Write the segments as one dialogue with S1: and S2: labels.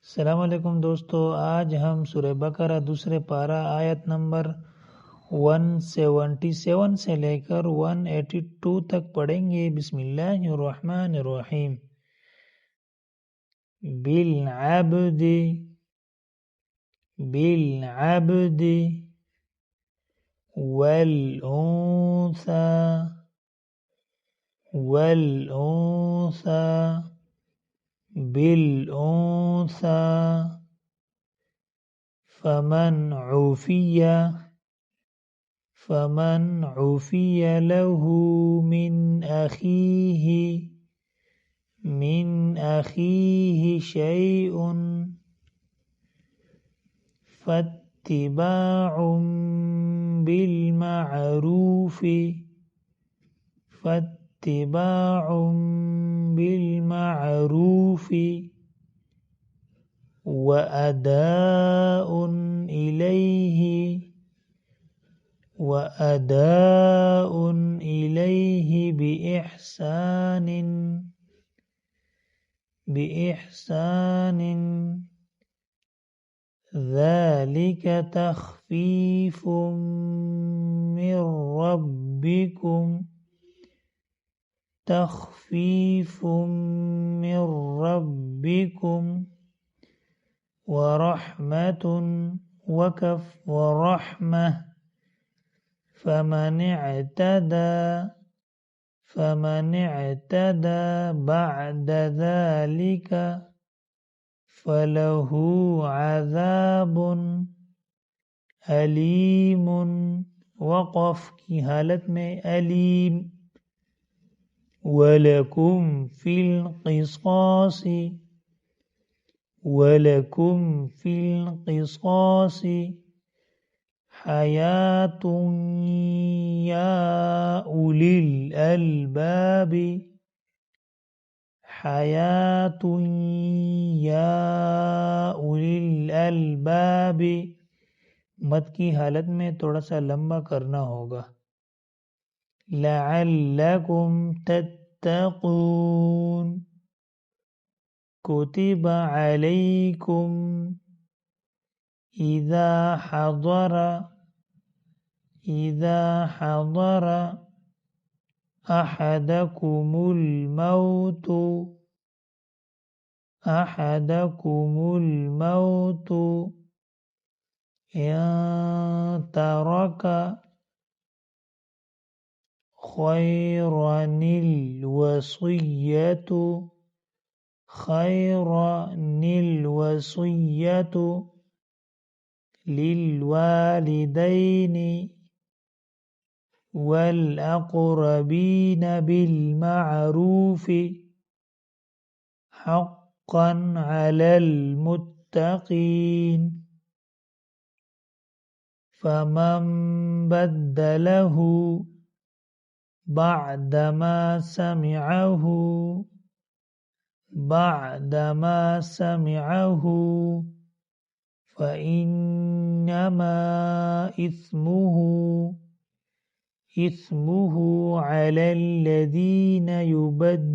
S1: अस्सलाम वालेकुम दोस्तों, आज हम सूरह बकरा दूसरे पारा आयत नंबर 177 से लेकर 182 तक पढ़ेंगे। बिस्मिल्लाहिर्रहमानिर्रहीम। बिल अब्दी वल उन्सा बिल उन्सा फमन उफिय लहू मिन अखीहि शैउन फत्तिबाउम बिलमारूफि वअदाउन इलैहि बिइहसानिन ذلك تخفيف من ربكم ورحمة فمن اعتدى بعد ذلك فله عذاب अलीम। वक़फ़ की हालत में अलीम। वलकुम फिल क़िसास हयातुन या उलिल अलबाब। मद की हालत में थोड़ा सा लंबा करना होगा। लअल्लकुम तत्तक़ून कुतिबा अलैकुम इज़ा हज़र अहदकुमुल मौत इन तरक खैरनिल वसिय्यतु लिलवालिदैनि वल अक़रबीन बिलमारूफ़ हक़्क़न अलल मुत्तक़ीन। फमन बद्दलहु बअदमा समिअहु फ़इन्नमा इस्मुहु अलल्लज़ीन युबद्दिलूनहु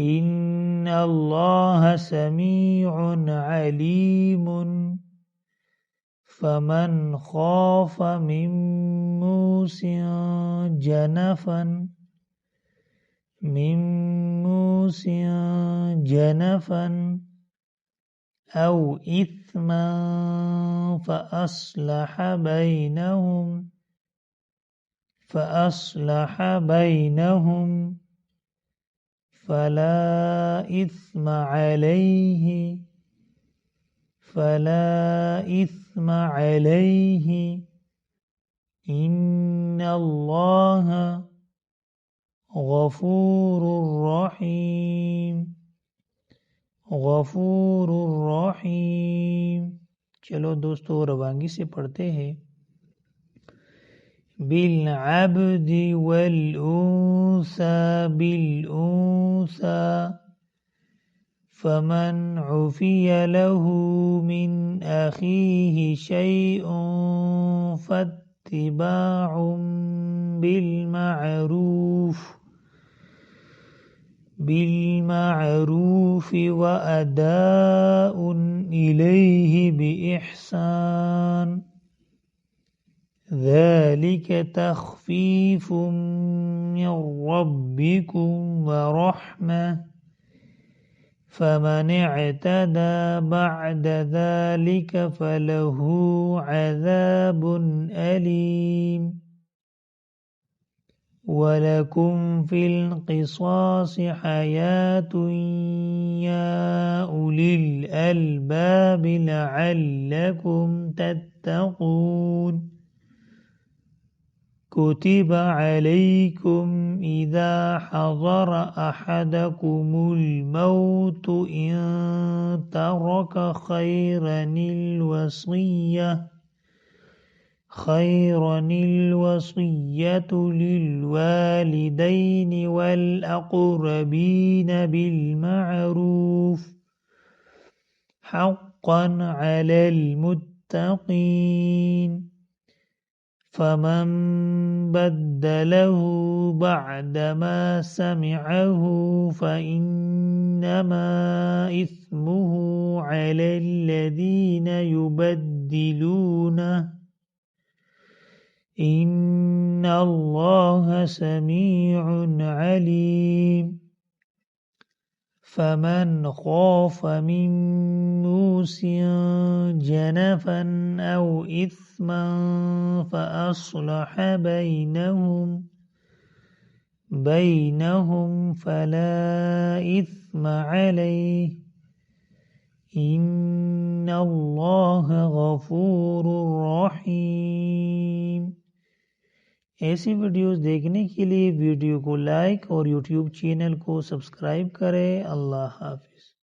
S1: इन्नल्लाह समीउन अलीमुन। फमन ख़ाफ़ मिन मूसिन जनफन औ इथ्मन फ़अस्लह बैनहुम फला इस्म अलैहि इन्नल्लाह गफूरुर रहीम। चलो दोस्तों रवांगी से पढ़ते हैं। बिल अब्दी वल उन्सा फमन उफिय लहू मिन अखीहि शैउन फत्तिबाउम बिलमारूफ بالمعروف وأداء إليه بإحسان ذلك تخفيف من ربكم ورحمة فمن اعتدى بعد ذلك فله عذاب أليم ولكم في القصاص حياة يا أولي الألباب لعلكم تتقون كتب عليكم إذا حضر أحدكم الموت إن ترك خيرا الوصية للوالدين والأقربين بالمعروف حقا على المتقين فمن بدله بعدما سمعه فإنما إثمه على الذين يبدلونه إن الله سميع عليم فمن خاف من موص جنفا أو إثما فأصلح بينهم فلا إثم عليه إن الله غफूर रहीम। ऐसी वीडियोस देखने के लिए वीडियो को लाइक और यूट्यूब चैनल को सब्सक्राइब करें। अल्लाह हाफिज़।